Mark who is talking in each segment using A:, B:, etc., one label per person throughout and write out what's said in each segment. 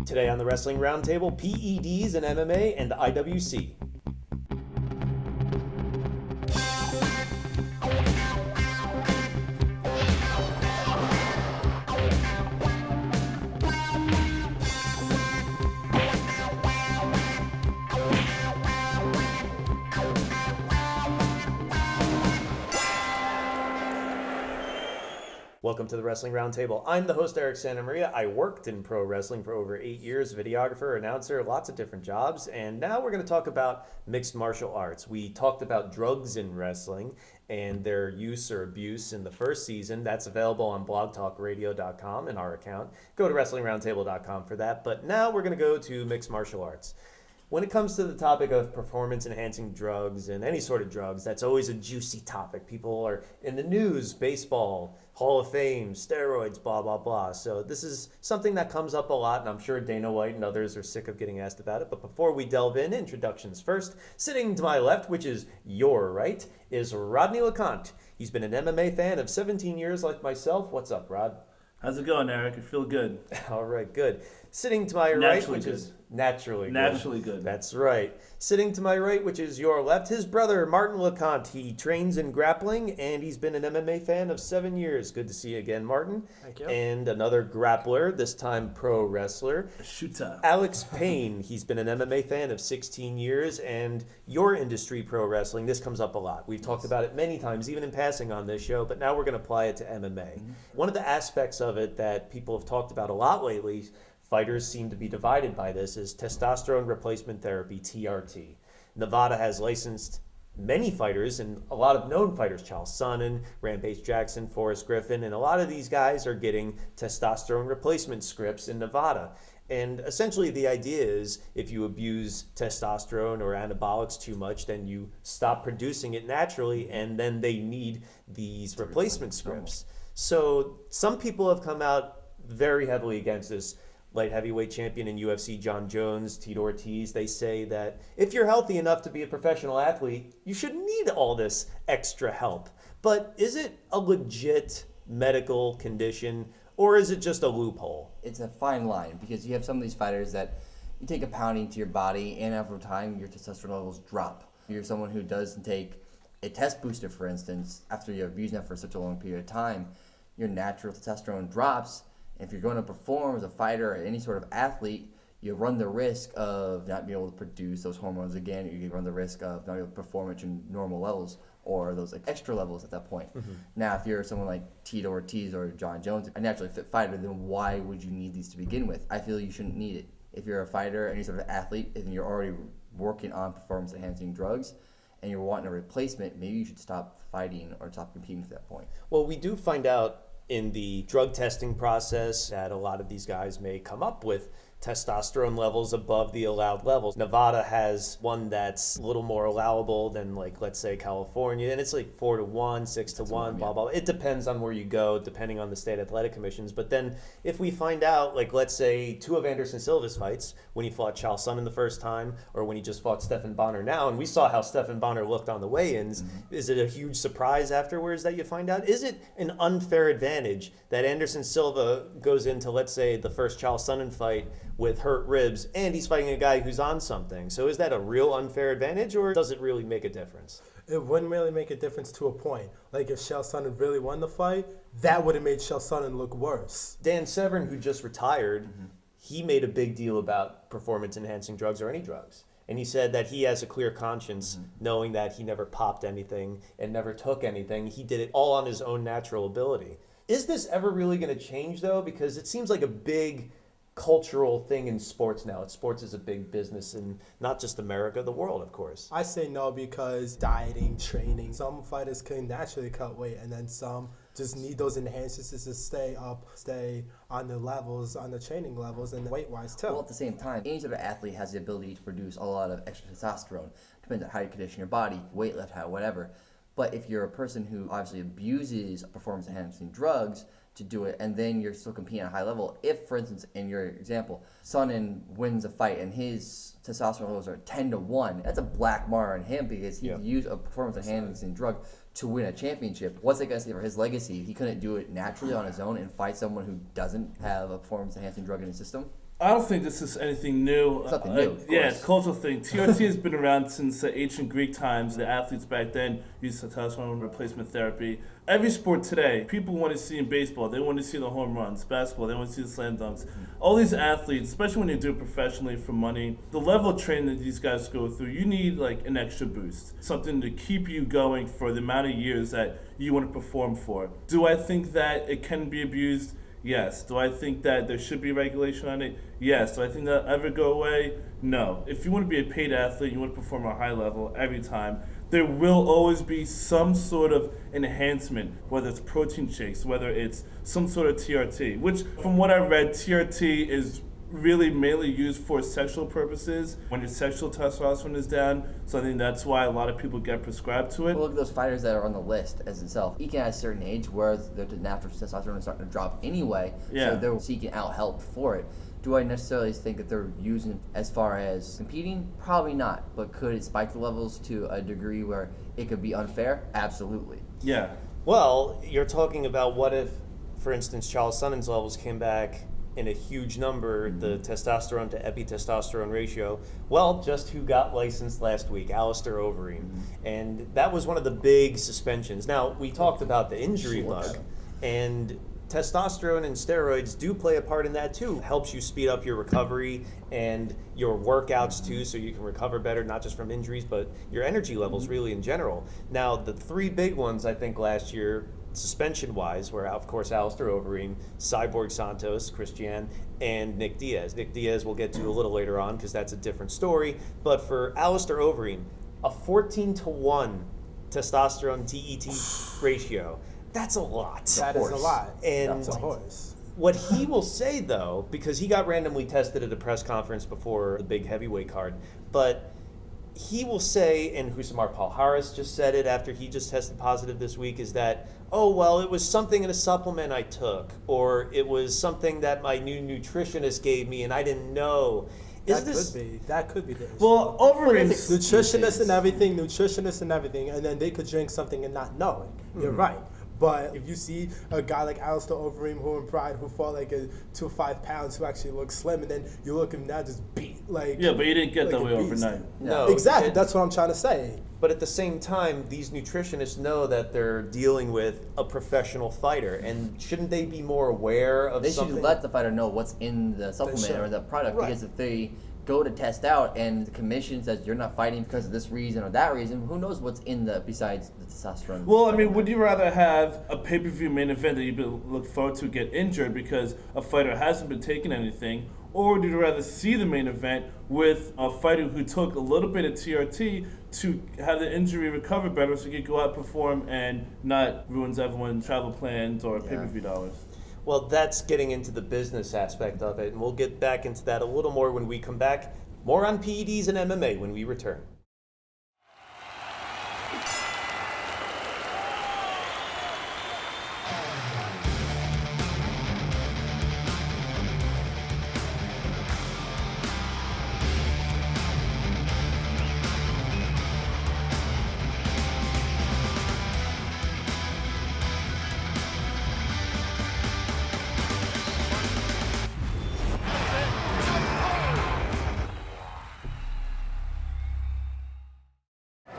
A: Today on the Wrestling Roundtable, PEDs in MMA and IWC. Welcome to the Wrestling Roundtable. I'm the host, Eric Santamaria. I worked in pro wrestling for over 8 years, videographer, announcer, lots of different jobs, and now we're going to talk about mixed martial arts. We talked about drugs in wrestling and their use or abuse in the first season. That's available on blogtalkradio.com in our account. Go to wrestlingroundtable.com for that, but now we're going to go to mixed martial arts. When it comes to the topic of performance-enhancing drugs and any sort of drugs, that's always a juicy topic. People are in the news, baseball, Hall of Fame, steroids, blah, blah, blah. So this is something that comes up a lot, and I'm sure Dana White and others are sick of getting asked about it. But before we delve in, introductions first. Sitting to my left, which is your right, is Rodney LeConte. He's been an MMA fan of 17 years like myself. What's up, Rod?
B: How's it going, Eric? I feel good.
A: All right, good. Sitting to my right, which is naturally good. That's right. Sitting to my right, which is your left, his brother, Martin LeConte. He trains in grappling, and he's been an MMA fan of 7 years. Good to see you again, Martin.
C: Thank you.
A: And another grappler, this time pro wrestler,
B: Shooter.
A: Alex Payne. He's been an MMA fan of 16 years, and your industry, pro wrestling, this comes up a lot. We've talked about it many times, even in passing on this show, but now we're going to apply it to MMA. Mm-hmm. One of the aspects of it that people have talked about a lot lately, fighters seem to be divided by this, is testosterone replacement therapy, TRT. Nevada has licensed many fighters and a lot of known fighters, Charles Sonnen, Rampage Jackson, Forrest Griffin, and a lot of these guys are getting testosterone replacement scripts in Nevada. And essentially the idea is if you abuse testosterone or anabolics too much, then you stop producing it naturally, and then they need these replacement scripts. So some people have come out very heavily against this. Light heavyweight champion in UFC, John Jones, Tito Ortiz, they say that if you're healthy enough to be a professional athlete, you shouldn't need all this extra help. But is it a legit medical condition, or is it just a loophole?
C: It's a fine line, because you have some of these fighters that you take a pounding to your body, and over time, your testosterone levels drop. You're someone who doesn't take a test booster, for instance, after you're abusing that for such a long period of time, your natural testosterone drops. If you're going to perform as a fighter or any sort of athlete, you run the risk of not being able to produce those hormones again. You run the risk of not being able to perform at your normal levels or those extra levels at that point. Mm-hmm. Now, if you're someone like Tito Ortiz or John Jones, a naturally fit fighter, then why would you need these to begin with? I feel you shouldn't need it. If you're a fighter, any sort of athlete, and you're already working on performance-enhancing drugs, and you're wanting a replacement, maybe you should stop fighting or stop competing at that point.
A: Well, we do find out in the drug testing process that a lot of these guys may come up with testosterone levels above the allowed levels. Nevada has one that's a little more allowable than, like, let's say California, and it's like 4-1, 6-1, blah, blah. It depends on where you go, depending on the state athletic commissions. But then if we find out, like, let's say two of Anderson Silva's fights, when he fought Charles Sonnen the first time, or when he just fought Stephan Bonner now, and we saw how Stephan Bonner looked on the weigh-ins, is it a huge surprise afterwards that you find out? Is it an unfair advantage that Anderson Silva goes into, let's say, the first Charles Sonnen fight with hurt ribs, and he's fighting a guy who's on something? So is that a real unfair advantage, or does it really make a difference?
D: It wouldn't really make a difference to a point. Like, if Chael Sonnen really won the fight, that would have made Chael Sonnen look worse.
A: Dan Severn, who just retired, he made a big deal about performance-enhancing drugs or any drugs. And he said that he has a clear conscience, knowing that he never popped anything and never took anything. He did it all on his own natural ability. Is this ever really going to change, though? Because it seems like a big cultural thing in sports now. Sports is a big business in not just America, the world, of course.
D: I say no, because dieting, training, some fighters can naturally cut weight, and then some just need those enhancers to stay on the levels, on the training levels, and weight-wise too.
C: Well, at the same time, any sort of athlete has the ability to produce a lot of extra testosterone. Depends on how you condition your body, weight lift, whatever. But if you're a person who obviously abuses performance-enhancing drugs to do it, and then you're still competing at a high level, if, for instance, in your example, Sonnen wins a fight and his testosterone levels are 10-1, that's a black mark on him, because he used a performance-enhancing drug to win a championship. What's it going to say for his legacy? He couldn't do it naturally on his own and fight someone who doesn't have a performance-enhancing drug in his system.
B: I don't think this is anything new.
C: It's nothing new, of
B: Yeah,
C: course.
B: it's a cultural thing. TRT has been around since ancient Greek times. The athletes back then used testosterone replacement therapy. Every sport today, people want to see in baseball, they want to see the home runs. Basketball, they want to see the slam dunks. All these athletes, especially when they do it professionally for money, the level of training that these guys go through, you need like an extra boost. Something to keep you going for the amount of years that you want to perform for. Do I think that it can be abused? Yes. Do I think that there should be regulation on it? Yes. Do I think that ever go away? No. If you want to be a paid athlete, you want to perform at a high level every time, there will always be some sort of enhancement, whether it's protein shakes, whether it's some sort of TRT, which from what I read, TRT is really mainly used for sexual purposes when your sexual testosterone is down. So I think that's why a lot of people get prescribed to it.
C: Well, look at those fighters that are on the list as itself. Each at a certain age where the natural testosterone is starting to drop anyway,
B: Yeah.
C: so they're seeking out help for it. Do I necessarily think that they're using it as far as competing? Probably not. But could it spike the levels to a degree where it could be unfair? Absolutely.
B: Yeah.
A: Well, you're talking about what if, for instance, Charles Sonnen's levels came back in a huge number, the testosterone to epitestosterone ratio. Well, just who got licensed last week? Alistair Overeem. And that was one of the big suspensions. Now, we talked about the injury bug, and testosterone and steroids do play a part in that too. Helps you speed up your recovery and your workouts too, so you can recover better, not just from injuries, but your energy levels really in general. Now, the three big ones I think last year, suspension-wise, were of course Alistair Overeem, Cyborg Santos, Christian, and Nick Diaz. Nick Diaz we'll get to a little later on because that's a different story. But for Alistair Overeem, a 14-to-1 testosterone TET ratio. That's a lot.
D: That is a lot.
A: And
D: That's a horse.
A: what he will say, though, because he got randomly tested at a press conference before the big heavyweight card, but he will say, and Husamar Palhares just said it after he just tested positive this week, is that, oh, well, it was something in a supplement I took, or it was something that my new nutritionist gave me and I didn't know.
D: That could be the issue.
B: Well, Overeem's
D: nutritionists and everything, and then they could drink something and not know it. You're right. But if you see a guy like Alistair Overeem, who in Pride, who fought like a 205 pounds, who actually looks slim, and then you look him now just beat like.
B: Yeah, but you didn't get
D: like
B: that
D: a
B: way
D: beast.
B: overnight.
A: No,
D: Exactly. That's what I'm trying to say.
A: But at the same time, these nutritionists know that they're dealing with a professional fighter, and shouldn't they be more aware of
C: They
A: something?
C: should let the fighter know what's in the supplement
D: should.
C: or the product,
D: Right.
C: because if they go to test out and the commission says you're not fighting because of this reason or that reason, who knows what's in the besides the testosterone?
B: Well, I mean, would you rather have a pay-per-view main event that you look forward to get injured because a fighter hasn't been taking anything, or would you rather see the main event with a fighter who took a little bit of TRT to have the injury recover better so he could go out and perform and not ruins everyone's travel plans or pay-per-view dollars?
A: Well, that's getting into the business aspect of it, and we'll get back into that a little more when we come back. More on PEDs and MMA when we return.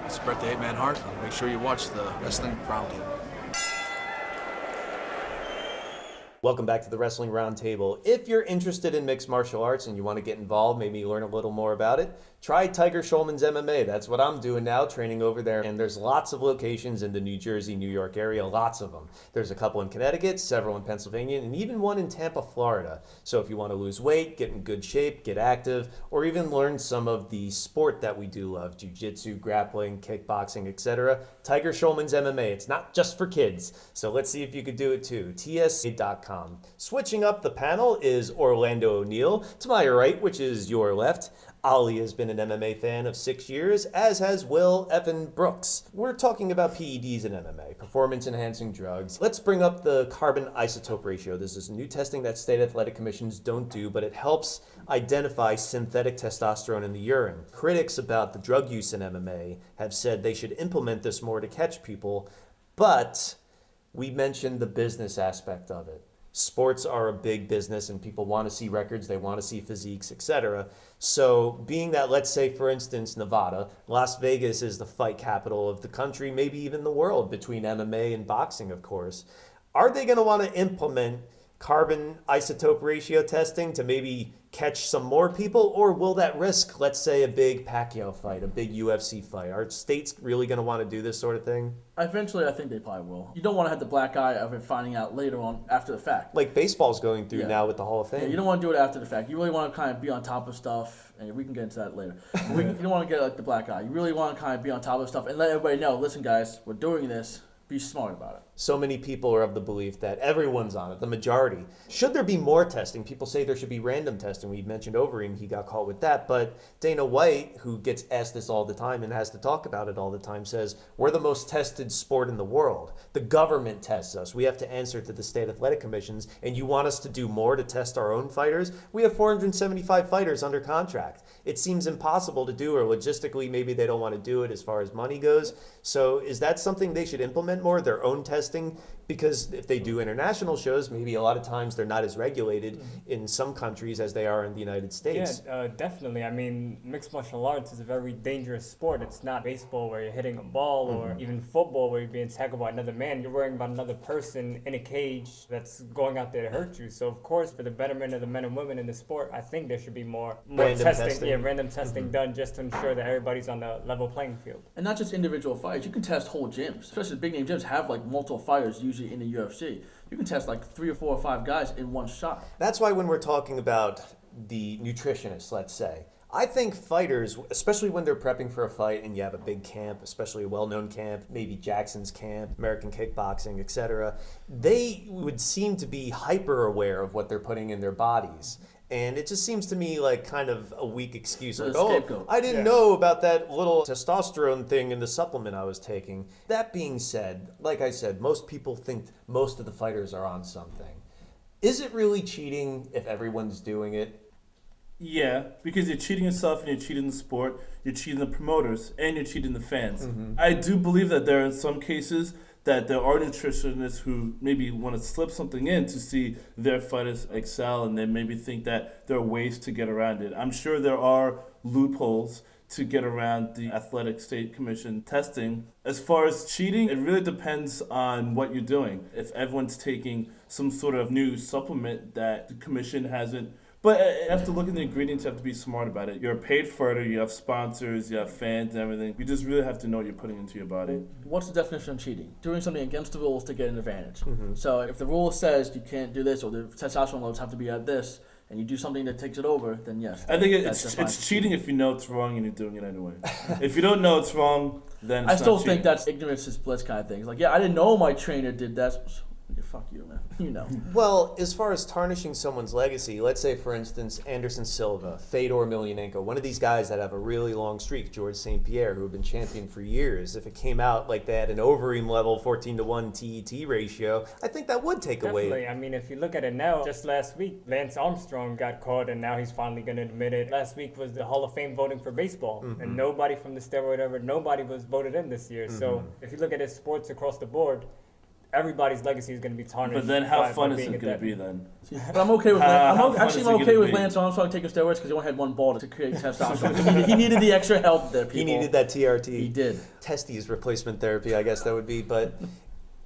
E: It's Bret the Hitman Hart. Make sure you watch the Wrestling Roundtable.
A: Welcome back to the Wrestling Roundtable. If you're interested in mixed martial arts and you want to get involved, maybe learn a little more about it, try Tiger Schulman's MMA. That's what I'm doing now, training over there. And there's lots of locations in the New Jersey, New York area, lots of them. There's a couple in Connecticut, several in Pennsylvania, and even one in Tampa, Florida. So if you want to lose weight, get in good shape, get active, or even learn some of the sport that we do love, jiu-jitsu, grappling, kickboxing, etc., Tiger Schulman's MMA. It's not just for kids. So let's see if you could do it too. TSA.com. Switching up the panel is Orlando O'Neill. To my right, which is your left, Ali has been an MMA fan of 6 years, as has Will Evan Brooks. We're talking about PEDs in MMA, performance-enhancing drugs. Let's bring up the carbon isotope ratio. This is new testing that state athletic commissions don't do, but it helps identify synthetic testosterone in the urine. Critics about the drug use in MMA have said they should implement this more to catch people, but we mentioned the business aspect of it. Sports are a big business and people want to see records, they want to see physiques, etc. So being that, let's say, for instance, Nevada, Las Vegas is the fight capital of the country, maybe even the world, between MMA and boxing, of course. Are they going to want to implement carbon isotope ratio testing to maybe catch some more people, or will that risk, let's say, a big Pacquiao fight, a big UFC fight? Are states really going to want to do this sort of thing?
F: Eventually, I think they probably will. You don't want to have the black eye of it finding out later on after the fact.
A: Like baseball's going through now with the Hall of Fame.
F: Yeah, you don't want to do it after the fact. You really want to kind of be on top of stuff, and we can get into that later. You don't want to get like the black eye. You really want to kind of be on top of stuff and let everybody know, listen, guys, we're doing this. Be smart about it.
A: So many people are of the belief that everyone's on it, the majority. Should there be more testing? People say there should be random testing. We mentioned Overeem, he got caught with that. But Dana White, who gets asked this all the time and has to talk about it all the time, says, we're the most tested sport in the world. The government tests us. We have to answer to the state athletic commissions, and you want us to do more to test our own fighters? We have 475 fighters under contract. It seems impossible to do, or logistically maybe they don't want to do it as far as money goes. So is that something they should implement more, their own testing? Because if they do international shows, maybe a lot of times they're not as regulated in some countries as they are in the United States.
G: Yeah, definitely. I mean, mixed martial arts is a very dangerous sport. It's not baseball where you're hitting a ball or even football where you're being tackled by another man. You're worrying about another person in a cage that's going out there to hurt you. So, of course, for the betterment of the men and women in the sport, I think there should be more
A: Random testing.
G: Yeah, random testing done just to ensure that everybody's on the level playing field.
F: And not just individual fights. You can test whole gyms. Especially big name gyms have like multiple fighters usually in the UFC. You can test like 3 or 4 or 5 guys in one shot.
A: That's why when we're talking about the nutritionists, let's say, I think fighters, especially when they're prepping for a fight and you have a big camp, especially a well-known camp, maybe Jackson's camp, American kickboxing, etc., they would seem to be hyper aware of what they're putting in their bodies. And it just seems to me like kind of a weak excuse. Like,
F: scapegoat.
A: I didn't know about that little testosterone thing in the supplement I was taking. That being said, like I said, most people think most of the fighters are on something. Is it really cheating if everyone's doing it?
B: Yeah, because you're cheating yourself and you're cheating the sport, you're cheating the promoters, and you're cheating the fans. I do believe that there are some cases that there are nutritionists who maybe want to slip something in to see their fighters excel, and they maybe think that there are ways to get around it. I'm sure there are loopholes to get around the Athletic State Commission testing. As far as cheating, it really depends on what you're doing. If everyone's taking some sort of new supplement that the commission hasn't. But you have to look at the ingredients, you have to be smart about it. You're a paid fighter, you have sponsors, you have fans and everything. You just really have to know what you're putting into your body.
F: What's the definition of cheating? Doing something against the rules to get an advantage. So if the rule says you can't do this or the testosterone levels have to be at this, and you do something that takes it over, then yes.
B: I think it's cheating if you know it's wrong and you're doing it anyway. If you don't know it's wrong, then it's
F: I still
B: not
F: think
B: cheating.
F: that's ignorance is bliss kind of thing. It's like, yeah, I didn't know my trainer did that. Yeah, fuck you, man. You know.
A: Well, as far as tarnishing someone's legacy, let's say, for instance, Anderson Silva, Fedor Emelianenko, one of these guys that have a really long streak, George St. Pierre, who have been champion for years. If it came out like they had an Overeem level 14-to-1 TET ratio, I think that would take away.
G: Definitely. I mean, if you look at it now, just last week, Lance Armstrong got caught, and now he's finally going to admit it. Last week was the Hall of Fame voting for baseball, and nobody from the steroid era, nobody was voted in this year. So if you look at it, sports across the board, everybody's legacy is going to be tarnished.
B: But then how fun is
G: being
B: it going to be then?
F: But I'm okay with Lance. I'm okay with
B: be?
F: Lance Armstrong taking steroids because he only had one ball to create testosterone. he needed the extra help there, people.
A: He needed that TRT.
F: He did.
A: Testes replacement therapy, I guess that would be. But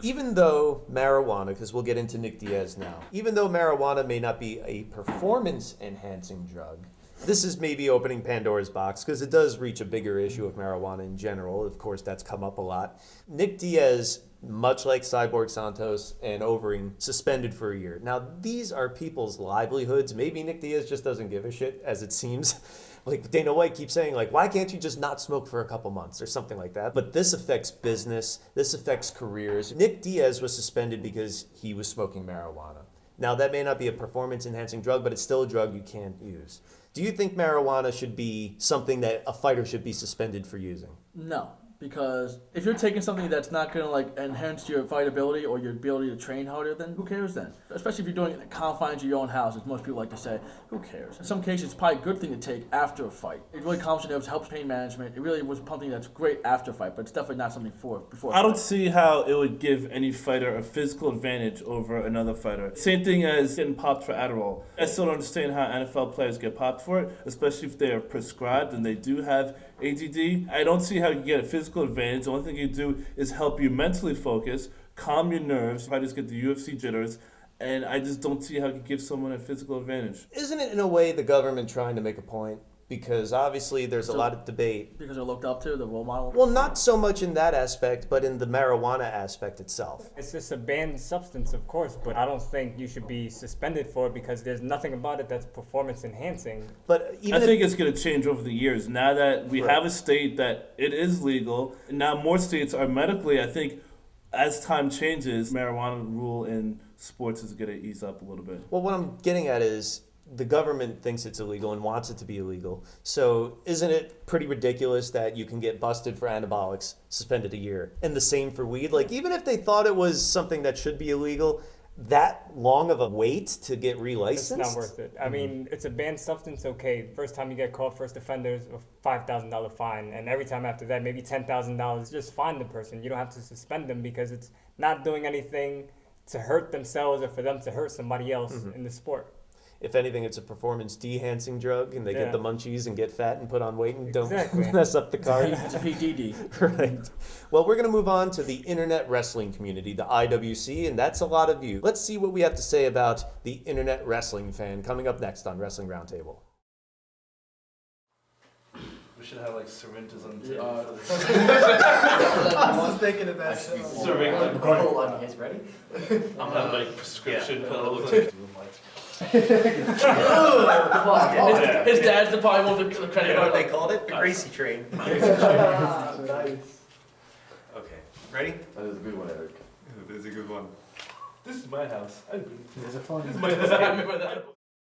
A: even though marijuana, because we'll get into Nick Diaz now, even though marijuana may not be a performance-enhancing drug, this is maybe opening Pandora's box because it does reach a bigger issue of marijuana in general. Of course, that's come up a lot. Nick Diaz, much like Cyborg Santos and Overeem, suspended for a year. Now, these are people's livelihoods. Maybe Nick Diaz just doesn't give a shit, as it seems. Like Dana White keeps saying, like, why can't you just not smoke for a couple months or something like that? But this affects business. This affects careers. Nick Diaz was suspended because he was smoking marijuana. Now, that may not be a performance-enhancing drug, but it's still a drug you can't use. Do you think marijuana should be something that a fighter should be suspended for using?
F: No, Because if you're taking something that's not going to like enhance your fight ability or your ability to train harder, then who cares then? Especially if you're doing it in the confines of your own house, as most people like to say, who cares? In some cases, it's probably a good thing to take after a fight. It really calms your nerves, helps pain management. It really was something that's great after a fight, but it's definitely not something before.
B: I don't see how it would give any fighter a physical advantage over another fighter. Same thing as getting popped for Adderall. I still don't understand how NFL players get popped for it, especially if they are prescribed and they do have ADD. I don't see how you get a physical advantage. The only thing you do is help you mentally focus, calm your nerves, fighters get the UFC jitters, and I just don't see how you give someone a physical advantage.
A: Isn't it in a way the government trying to make a point? Because obviously there's a lot of debate.
F: Because they're looked up to, the role model?
A: Well, not so much in that aspect, but in the marijuana aspect itself.
G: It's just a banned substance, of course, but I don't think you should be suspended for it because there's nothing about it that's performance enhancing.
A: But even
B: I think it's going to change over the years. Now that we
A: Right.
B: have a state that it is legal, and now more states are medically, I think as time changes, marijuana rule in sports is going to ease up a little bit.
A: Well, what I'm getting at is the government thinks it's illegal and wants it to be illegal. So isn't it pretty ridiculous that you can get busted for anabolics, suspended a year, and the same for weed? Like, even if they thought it was something that should be illegal, that long of a wait to get relicensed?
G: It's not worth it. I mean, it's a banned substance, okay. First time you get caught, first offenders, a $5,000 fine. And every time after that, maybe $10,000. Just fine the person. You don't have to suspend them because it's not doing anything to hurt themselves or for them to hurt somebody else in the sport.
A: If anything, it's a performance de-enhancing drug, and they get the munchies and get fat and put on weight and don't
G: Exactly.
A: mess up the card.
F: It's a PDD.
A: Right. Well, we're going to move on to the internet wrestling community, the IWC, and that's a lot of you. Let's see what we have to say about the internet wrestling fan coming up next on Wrestling Roundtable.
B: We should have like syringes on the table.
D: I was thinking of that.
C: You guys ready?
B: I'm not like prescription pills.
F: His dad's the probably one of the credit card.
A: they called it? The Gracie train.
D: Nice.
A: Okay. Ready?
C: That is a good one, Eric.
A: This is a good one.
B: This is my house.
D: Is it fun?
B: This is my house. I remember that.